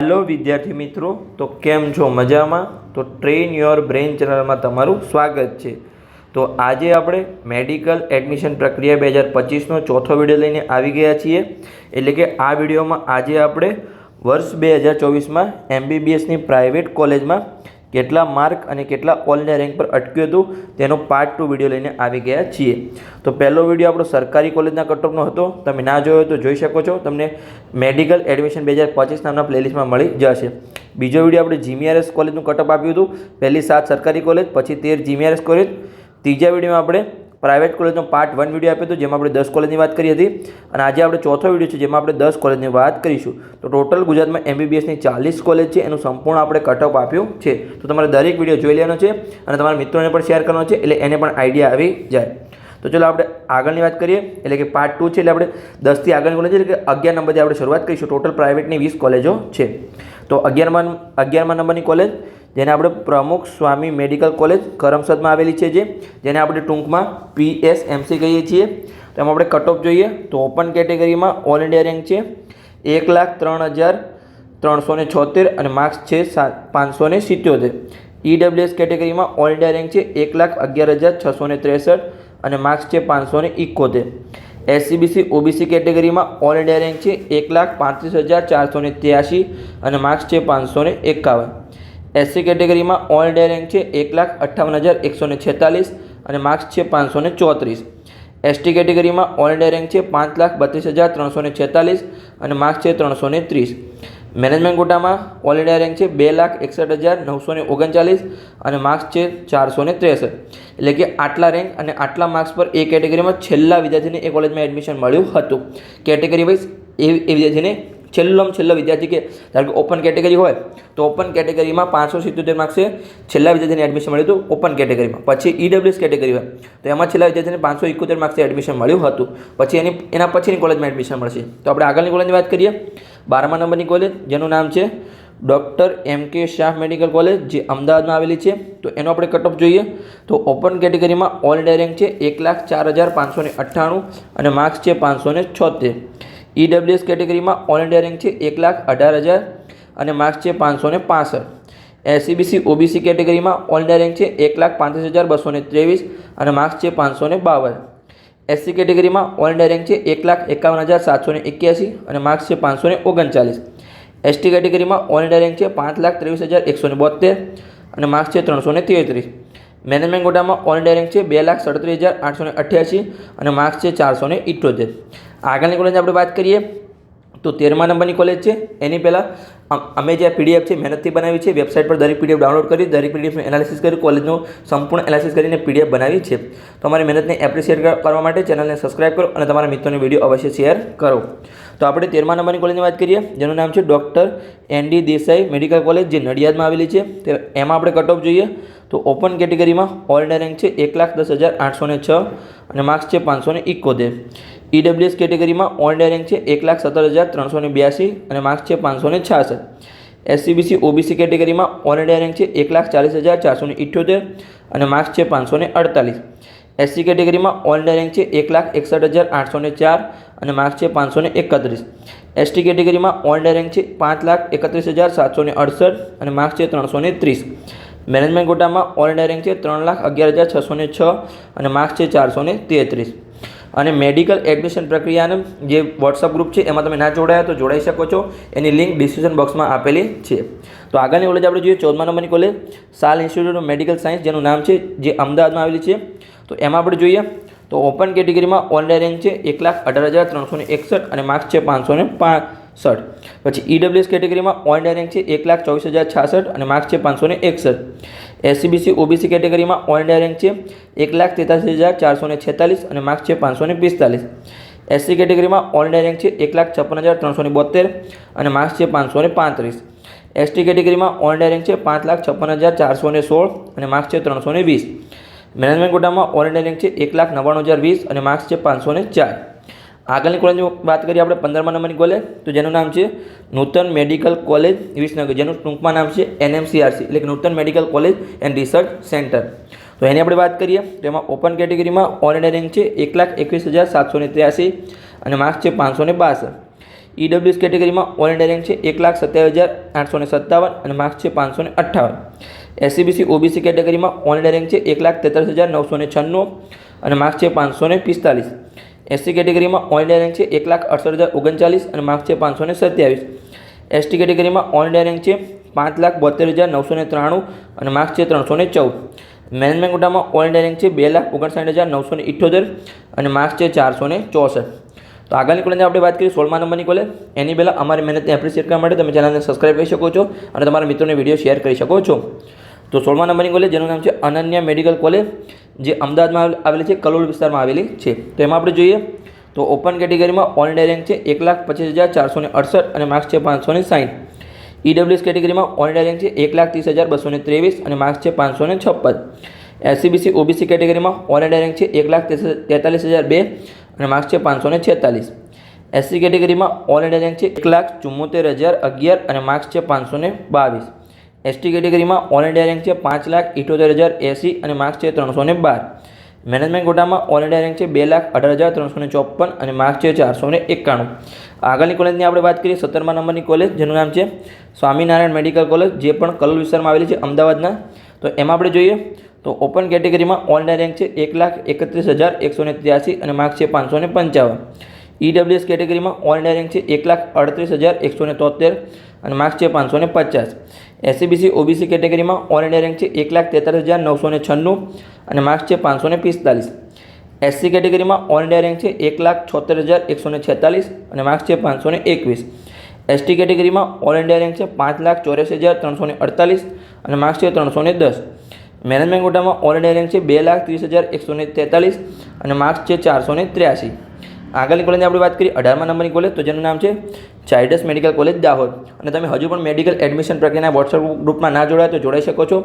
Hello विद्यार्थी मित्रों, तो केम छो मजा में। तो ट्रेन योर ब्रेन चैनल में तमारू स्वागत है। तो आज आप मेडिकल एडमिशन प्रक्रिया 2025 चौथो विडियो लईने आवी गया छीए। एटले के आ विडियो में आज आप वर्ष 2024 में MBBS नी प्राइवेट कॉलेज में केटला मार्क अने केटला ऑल इंडिया रैंक पर अटक्युं हतुं तेनो पार्ट 2 विडियो लईने आवी गया छीए। तो पहलो विडियो आपणो सरकारी कॉलेजना कटऑफनो हतो, तमे ना जोयो तो जोई शको छो। तमने मेडिकल एडमिशन 2025 नामना प्लेलिस्ट में मळी जशे। बीजो विडियो आपणे GMRS कॉलेजनुं कटऑफ आप्युं हतुं, पहली 7 सरकारी कॉलेज, पछी 13 GMRS कॉलेज। तीजा विडियो में आपणे प्राइवेट कॉलेजनो पार्ट 1 विडियो आप्यो हतो, जेमां आपणे 10 कॉलेजनी वात करी हती। अने आज आपणे चौथो विडियो छे जेमां आपणे 10 कॉलेजनी वात करीशुं। तो टोटल गुजरात में MBBS नी 40 कॉलेज छे, एनुं संपूर्ण आपणे कटऑफ आप्युं छे। तो तमारे दरेक विडियो जोई लेવાનો छे अने तमारा मित्रोने पण शेर करવાનો छे, एटले एने पण आइडिया आवी जाय। तो चलो આપણે આગળની વાત કરીએ, એટલે કે પાર્ટ 2 છે, એટલે આપણે 10 થી આગળની કોલેજ એટલે કે 11 નંબરથી આપણે શરૂઆત કરીશું। ટોટલ પ્રાઇવેટની 20 કોલેજો છે। તો 11મા નંબરની કોલેજ જેને આપણે પ્રમુખ સ્વામી મેડિકલ કોલેજ કરમસદમાં આવેલી છે, જેને આપણે ટૂંકમાં PSMC કહીએ છીએ। તો એમાં આપણે કટ ઓફ જોઈએ તો ઓપન કેટેગરીમાં ઓલ ઇન્ડિયા રેન્ક છે 1,03,376 અને માર્ક્સ છે 577। EWS કેટેગરીમાં ઓલ ઇન્ડિયા રેન્ક છે 1,11,663 અને માર્ક્સ છે 571। SCBC OBC કેટેગરીમાં ઓલ ઇન્ડિયા રેન્ક છે 1,35,483 અને માર્ક્સ છે 551। SC કેટેગરીમાં ઓલ ઇન્ડિયા રેન્ક છે 1,58,146 અને માર્ક્સ છે 534। ST કેટેગરીમાં ઓલ ઇન્ડિયા રેન્ક છે 5,32,346 અને માર્ક્સ છે 330। મેનેજમેન્ટ કોટામાં ઓલ ઇન્ડિયા રેન્ક છે 2,61,939 અને માર્ક્સ છે 463। એટલે કે આટલા રેન્ક અને આટલા માર્ક્સ પર એ કેટેગરીમાં છેલ્લા વિદ્યાર્થીને એ કોલેજમાં એડમિશન મળ્યું હતું। કેટેગરી વાઇઝ એ વિદ્યાર્થીને છેલ્લો વિદ્યાર્થી કે ધારો કે ઓપન કેટેગરી હોય તો ઓપન કેટેગરીમાં 577 માર્ક્સે છેલ્લા વિદ્યાર્થીને એડમિશન મળ્યું હતું ઓપન કેટેગરીમાં। પછી EWS કેટેગરી હોય તો એમાં છેલ્લા વિદ્યાર્થીને 571 માર્ક્સે એડમિશન મળ્યું હતું। પછી એના પછીની કોલેજમાં એડમિશન મળશે। તો આપણે આગળની કોલેજની વાત કરીએ, 12મા નંબરની કોલેજ જેનું નામ છે doctor MK Shah medical college, જે અમદાવાદમાં આવેલી છે। તો એનો આપણે કટ ઓફ જોઈએ તો ઓપન કેટેગરીમાં ઓલ ઇન્ડિયા રેન્ક છે 1,04,598 અને માર્ક્સ છે 576। EWS કેટેગરીમાં ઓલ ઇન્ડિયા રેન્ક છે 1,18,000 અને માર્ક્સ છે 565। SCBC OBC કેટેગરીમાં ઓલ ઇન્ડિયા રેન્ક છે 1,35,223 અને માર્ક્સ છે 552। SC કેટેગરીમાં ઓલ ઇન્ડિયા રેન્ક છે 1,51,781 અને માર્ક્સ છે 539। ST કેટેગરીમાં ઓલ ઇન્ડિયા રેન્ક છે 5,23,172 અને માર્ક્સ છે 333। મેનેજમેન્ટ કોટામાં ઓલ ઇન્ડિયા રેન્ક છે 2,37,888 અને માર્ક્સ છે 478। આગળની કોલેજ આપણે વાત કરીએ તો 13મા નંબરની કોલેજ છે। એની પહેલાં અમે જે PDF છે મહેનતથી બનાવી છે, વેબસાઇટ પર દરેક PDF ડાઉનલોડ કરી દરેક PDFનું એનાલિસિસ કરી કોલેજનું સંપૂર્ણ એનાલિસિસ કરીને PDF બનાવી છે। તો અમારી મહેનતને એપ્રિશિએટ કરવા માટે ચેનલને સબસ્ક્રાઇબ કરો અને તમારા મિત્રોને વિડીયો અવશ્ય શેર કરો। તો આપણે 13મા નંબરની કોલેજની વાત કરીએ જેનું નામ છે doctor ND Desai medical college, જે નડિયાદમાં આવેલી છે। તો એમાં આપણે કટ ઓફ જોઈએ તો ઓપન કેટેગરીમાં ઓલ ઇન્ડિયા રેન્ક છે 1,10,806 અને માર્ક્સ છે 571। EWS કેટેગરીમાં ઓલ ઇન્ડિયા રેન્ક છે 1,17,382 અને માર્ક્સ છે 566। SCBC OBC કેટેગરીમાં ઓલ ઇન્ડિયા રેન્ક છે 1,40,478 અને માર્ક્સ છે 548। SC કેટેગરીમાં ઓલ ઇન્ડિયા રેન્ક છે 1,61,804 અને માર્ક્સ છે 531। ST કેટેગરીમાં ઓલ ઇન્ડિયા રેન્ક છે 5,31,768 અને માર્ક્સ છે 330। મેનેજમેન્ટ કોટામાં ઓલ ઇન્ડિયા રેન્ક છે 3,11,606 અને માર્ક્સ છે 433। અને મેડિકલ એડમિશન પ્રક્રિયાનું જે વોટ્સઅપ ગ્રુપ છે એમાં તમે ના જોડાયા તો જોડાઈ શકો છો, એની લિંક ડિસ્ક્રિપ્શન બોક્સમાં આપેલી છે। તો આગળની કોલેજ આપણે જોઈએ 14મા નંબરની કોલેજ સાલ ઇન્સ્ટિટ્યૂટ ઓફ મેડિકલ સાયન્સ, જેનું નામ છે, જે અમદાવાદમાં આવેલી છે। તો એમાં આપણે જોઈએ તો ઓપન કેટેગરીમાં ઓલ ઇન્ડિયા રેન્ક છે 1,18,361 અને માર્ક્સ છે 565। પછી EWS કેટેગરીમાં ઓલ ઇન્ડિયા રેન્ક છે 1,24,066 અને માર્ક્સ છે 561। SCBC OBC કેટેગરીમાં ઓલ ઇન્ડિયા રેન્ક છે 1,83,446 અને માર્ક્સ છે 545। SC કેટેગરીમાં ઓલ ઇન્ડિયા રેન્ક છે 1,56,372 અને માર્ક્સ છે 535। ST કેટેગરીમાં ઓલ ઇન્ડિયા રેન્ક છે 5,56,416 અને માર્ક્સ છે 320। મેનેજમેન્ટ કોટામાં ઓલ ઇન્ડિયા રેન્ક છે 1,99,020 અને માર્ક્સ છે 504। આગળની કોલેજની વાત કરીએ આપણે 15મા નંબરની કોલેજ, તો જેનું નામ છે નૂતન મેડિકલ કોલેજ વિસનગર, જેનું ટૂંકમાં નામ છે NMCRC, એટલે કે Nutan medical college and research centre. તો એની આપણે વાત કરીએ તો એમાં ઓપન કેટેગરીમાં ઓલ ઇન્ડિયા રેન્ક છે 1,21,783 અને માર્ક્સ છે 562। ઈડબ્લ્યુએસ કેટેગરીમાં ઓલ ઇન્ડિયા રેન્ક છે 1,27,857 અને માર્ક્સ છે 558. એસસીબીસી ઓબીસી કેટેગરીમાં ઓલ ઇન્ડિયા રેન્ક છે 1,43,996 અને માર્ક્સ છે 545. એસસી કેટેગરીમાં ઓલ ઇન્ડિયા રેન્ક છે 1,68,039 અને માર્ક્સ છે 527. એસટી કેટેગરીમાં ઓલ ઇન્ડિયા રેન્ક છે 5,72,993 અને માર્ક્સ છે 314. મેનેજમેન્ટ કોટામાં ઓલ ઇન્ડિયા રેન્ક છે 2,59,978 અને માર્ક્સ છે 464. તો આગળની કોલેજની આપણે વાત કરીએ 16મા નંબરની કોલેજ. એની પહેલાં અમારી મહેનતને એપ્રિશિએટ કરવા માટે તમે ચેનલને સબસ્ક્રાઈબ કરી શકો છો અને તમારા મિત્રોને વિડીયો શેર કરી શકો છો. તો 16મા નંબરની કોલેજ જેનું નામ છે અનન્યા મેડિકલ કોલેજ, જે અમદાવાદમાં આવેલી છે, કલોલ વિસ્તારમાં આવેલી છે. તો એમાં આપણે જોઈએ તો ઓપન કેટેગરીમાં ઓલ ઇન્ડિયા રેન્ક છે 1,25,468 અને માર્ક્સ છે 560. ઈડબ્લ્યુએસ કેટેગરીમાં ઓલ ઇન્ડિયા રેન્ક છે 1,30,223 અને માર્ક્સ છે 556. એસસીબીસી ઓબીસી કેટેગરીમાં ઓલ ઇન્ડિયા રેન્ક છે 1,43,002 અને માર્ક્સ છે 546. એસસી કેટેગરીમાં ઓલ ઇન્ડિયા રેન્ક છે 1,74,011 અને માર્ક્સ છે 522. એસટી કેટેગરીમાં ઓલ ઇન્ડિયા રેન્ક છે 5,78,080 અને માર્ક્સ છે 312. મેનેજમેન્ટ કોટામાં ઓલ ઇન્ડિયા રેન્ક છે 2,18,354 અને માર્ક્સ છે 491. આગળની કોલેજની આપણે વાત કરીએ 17મા નંબરની કોલેજ જેનું નામ છે સ્વામિનારાયણ મેડિકલ કોલેજ, જે પણ કલોલ વિસ્તારમાં આવેલી છે અમદાવાદના. તો એમાં આપણે જોઈએ તો ઓપન કેટેગરીમાં ઓલ ઇન્ડિયા રેન્ક છે 1,31,183 અને માર્ક્સ છે 555. ઈડબ્લ્યુએસ કેટેગરીમાં ઓલ ઇન્ડિયા રેન્ક છે 1,38,173 અને માર્ક્સ છે 550. એસસીબીસી ઓબીસી કેટેગરીમાં ઓલ ઇન્ડિયા રેન્ક છે 1,43,996 અને માર્ક્સ છે 545. એસસી કેટેગરીમાં ઓલ ઇન્ડિયા રેન્ક છે 1,76,146 અને માર્ક્સ છે 521. એસટી કેટેગરીમાં ઓલ ઇન્ડિયા રેન્ક છે 5,84,348 અને માર્ક્સ છે 310. મેનેજમેન્ટ કોટામાં ઓલ ઇન્ડિયા રેન્ક છે 2,30,143 અને માર્ક્સ છે 483. આગળની કોલેજની આપણે વાત કરીએ 18મા નંબરની કોલેજ, તો જેનું નામ છે ઝાયડસ મેડિકલ કોલેજ દાહોદ. અને તમે હજુ પણ મેડિકલ એડમિશન પ્રક્રિયાના વોટ્સઅપ ગ્રુપમાં ના જોડાય તો જોડાઈ શકો છો.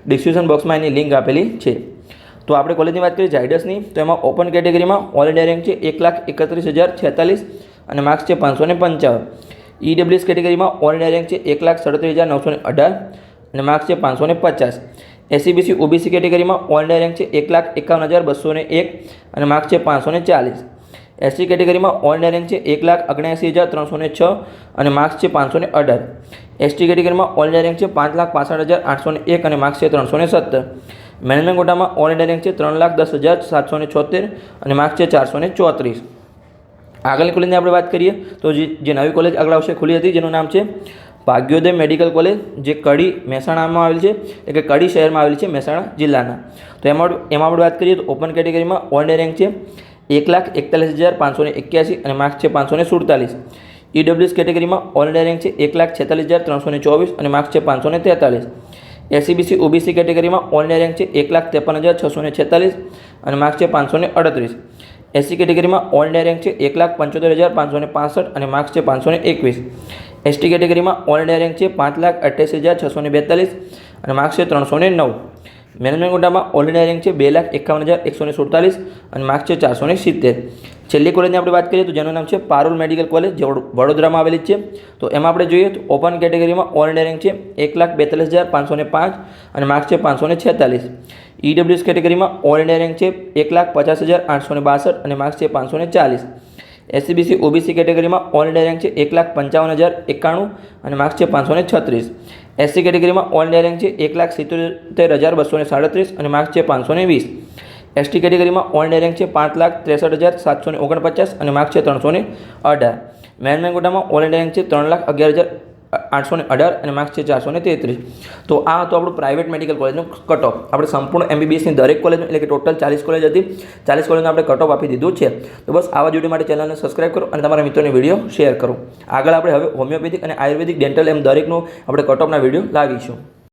ડિસ્ક્રિપ્શન બોક્સમાં એની લિંક આપેલી છે. તો આપણે કોલેજની વાત કરીએ ઝાયડસની, તો એમાં ઓપન કેટેગરીમાં ઓલ ઇન્ડિયા રેન્ક છે 1,31,046 અને માર્ક્સ છે 555. ઈડબ્લ્યુએસ કેટેગરીમાં ઓલ ઇન્ડિયા રેન્ક છે 1,37,918 અને માર્ક્સ છે 550. એસસીબીસી ઓબીસી કેટેગરીમાં ઓલ ઇન્ડિયા રેન્ક છે 1,51,201 અને માર્ક્સ છે 540. એસસી કેટેગરીમાં ઓલ ઇન્ડિયા રેન્ક છે 1,79,306 અને માર્ક્સ છે 518. એસટી કેટેગરીમાં ઓલ ઇન્ડિયા રેન્ક છે 5,65,801 અને માર્ક્સ છે 317. મેનેજમેન્ટ કોટામાં ઓલ ઇન્ડિયા રેન્ક છે 3,10,776 અને માર્ક્સ છે 434. આગળની કોલેજની આપણે વાત કરીએ તો જે નવી કોલેજ આગળ આવશે ખુલી હતી, જેનું નામ છે ભાગ્યોદય મેડિકલ કોલેજ, જે કડી મહેસાણામાં આવેલી છે, એટલે કે કડી શહેરમાં આવેલી છે મહેસાણા જિલ્લાના. તો એમાં આપણે વાત કરીએ તો ઓપન કેટેગરીમાં ઓલ ઇન્ડિયા રેન્ક છે 1,41,581 અને માર્ક્સ છે 547. ઈડબ્લ્યુએસ કેટેગરીમાં ઓલ ઇન્ડિયા રેન્ક છે 1,46,324 અને માર્ક્સ છે 543. એસસીબીસી ઓબીસી કેટેગરીમાં ઓલ ઇન્ડિયા રેન્ક છે 1,53,646 અને માર્ક્સ છે 538. એસસી કેટેગરીમાં ઓલ ઇન્ડિયા રેન્ક છે 1,75,565 અને માર્ક્સ છે 521. એસટી કેટેગરીમાં ઓલ ઇન્ડિયા રેન્ક છે 5,88,642 અને માર્ક્સ છે 309. મેનેજમેન્ટ કોટામાં ઓલ ઇન્ડિયા રેન્ક છે 2,51,147 અને માર્ક્સ છે 470. છેલ્લી કોલેજની આપણે વાત કરીએ તો જેનું નામ છે પારુલ મેડિકલ કોલેજ, જે વડોદરામાં આવેલી છે. તો એમાં આપણે જોઈએ તો ઓપન કેટેગરીમાં ઓલ ઇન્ડિયા રેન્ક છે 1,42,505 અને માર્ક્સ છે 546. ઈડબ્લ્યુએસ કેટેગરીમાં ઓલ ઇન્ડિયા રેન્ક છે 1,50,862 અને માર્ક્સ છે 540. એસસીબીસી ઓબીસી કેટેગરીમાં ઓલ ઇન્ડિયા રેન્ક છે 1,55,091 અને માર્ક્સ છે 536. એસસી કેટેગરીમાં ઓલ ઇન્ડિયા રેન્ક છે 1,77,237 અને માર્ક્સ છે 520. એસટી કેટેગરીમાં ઓલ ઇન્ડિયા રેન્ક છે 5,63,749 અને માર્ક્સ છે 318. મેનેજમેન્ટ કોટામાં ઓલ ઇન્ડિયા રેન્ક છે 3,11,818 અને માર્ક્સ છે 433. તો આ હતું આપણું પ્રાઇવેટ મેડિકલ કોલેજનું કટ ઓફ. આપણે સંપૂર્ણ એમબીબીએસની દરેક કોલેજનું, એટલે કે ટોટલ 40 કોલેજ હતી, 40 કોલેજનું આપણે કટ ઓફ આપી દીધું છે. તો બસ આવા વિડીયો માટે ચેનલને સબસ્ક્રાઈબ કરો અને તમારા મિત્રોને વિડીયો શેર કરો. આગળ આપણે હવે હોમિયોપેથિક અને આયુર્વેદિક, ડેન્ટલ એમ દરેકનું આપણે કટ ઓફના વિડીયો લાવીશું.